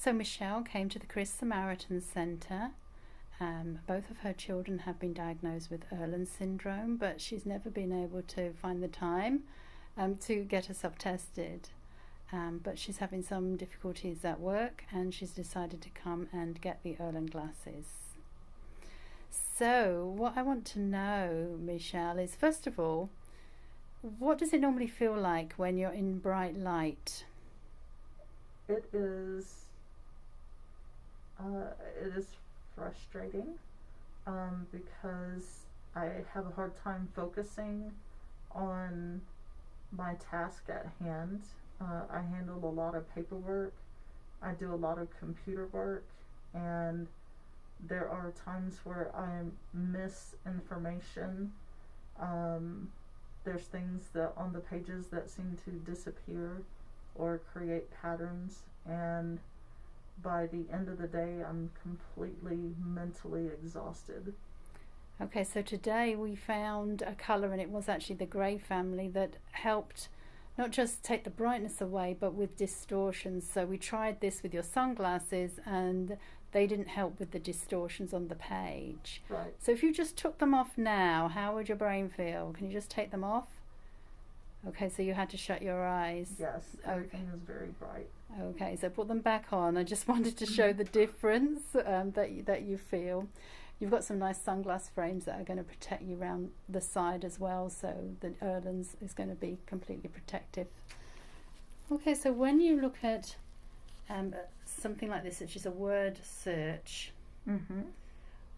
So Michelle came to the Chris Samaritan Centre. Both of her children have been diagnosed with Irlen Syndrome, but she's never been able to find the time to get herself tested. But she's having some difficulties at work, and she's decided to come and get the Irlen glasses. So what I want to know, Michelle, is first of all, what does it normally feel like when you're in bright light? It is frustrating because I have a hard time focusing on my task at hand. I handle a lot of paperwork, I do a lot of computer work, and there are times where I miss information. There's things that on the pages that seem to disappear or create patterns, and by the end of the day I'm completely mentally exhausted. Okay, so today we found a colour, and it was actually the grey family that helped not just take the brightness away, but with distortions. So we tried this with your sunglasses, and they didn't help with the distortions on the page. Right. So if you just took them off now, how would your brain feel? Can you just take them off? Okay, so you had to shut your eyes. Yes, everything is very bright. Okay, so put them back on. I just wanted to show the difference that you feel. You've got some nice sunglass frames that are going to protect you around the side as well, so the Irlen's is going to be completely protective. Okay, so when you look at something like this, which is a word search,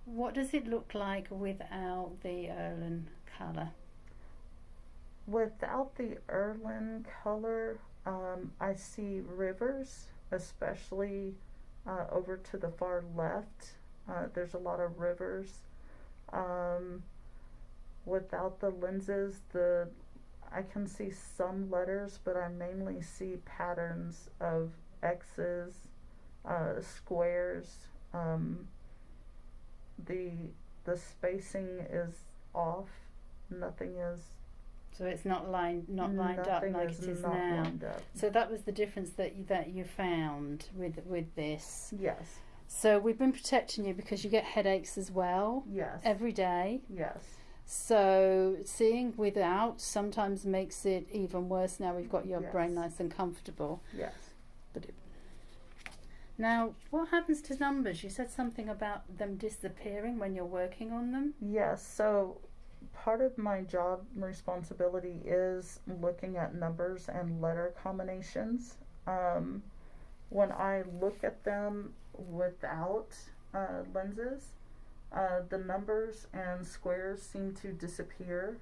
what does it look like without the Irlen colour? Without the Irlen color, I see rivers, especially over to the far left. There's a lot of rivers. Without the lenses, I can see some letters, but I mainly see patterns of X's, squares. The spacing is off. Nothing is. So it's not lined up like it is now. So that was the difference that you found with this. Yes. So we've been protecting you because you get headaches as well. Yes. Every day. Yes. So seeing without sometimes makes it even worse. Now we've got your brain nice and comfortable. Yes. Now, what happens to numbers? You said something about them disappearing when you're working on them. Yes. So part of my job responsibility is looking at numbers and letter combinations. When I look at them without lenses, the numbers and squares seem to disappear,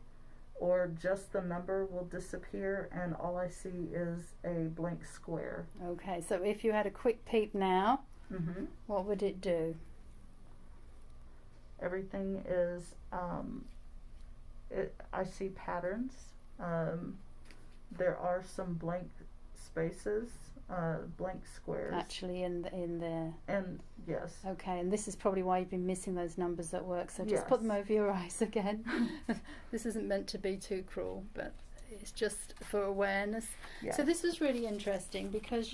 or just the number will disappear and all I see is a blank square. Okay, so if you had a quick peep now, what would it do? Everything is I see patterns. There are some blank spaces, blank squares. Actually, in there. And yes. Okay, and this is probably why you've been missing those numbers at work. So just put them over your eyes again. This isn't meant to be too cruel, but it's just for awareness. Yes. So this was really interesting because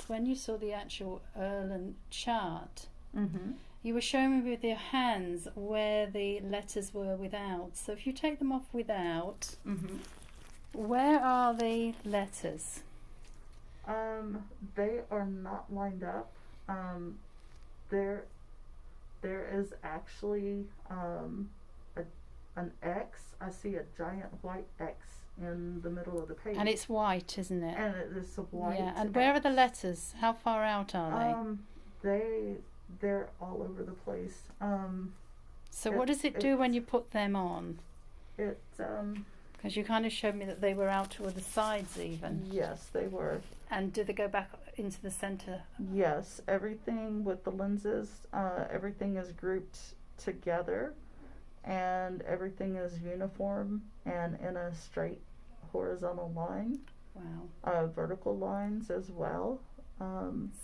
when you saw the actual Irlen chart. You were showing me with your hands where the letters were without. So if you take them off without, where are the letters? They are not lined up. There is actually an X. I see a giant white X in the middle of the page. And it's white, isn't it? And it is a white. Yeah. And where are the letters? How far out are they? They're all over the place. So what does it do when you put them on? Because you kind of showed me that they were out toward the sides even. Yes, they were. And do they go back into the center? Yes, everything with the lenses, everything is grouped together, and everything is uniform and in a straight horizontal line. Wow. Vertical lines as well.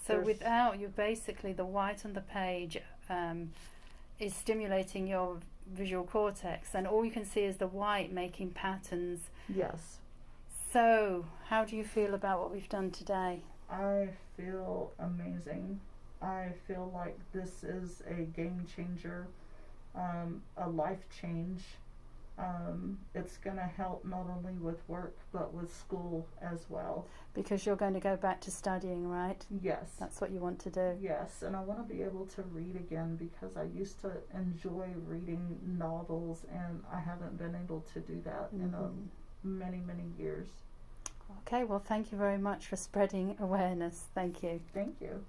So without you, basically the white on the page is stimulating your visual cortex, and all you can see is the white making patterns. Yes. So how do you feel about what we've done today? I feel amazing. I feel like this is a game changer, a life change. It's going to help not only with work but with school as well. Because you're going to go back to studying, right? Yes. That's what you want to do. Yes, and I want to be able to read again because I used to enjoy reading novels, and I haven't been able to do that in many, many years. Okay, well, thank you very much for spreading awareness. Thank you. Thank you.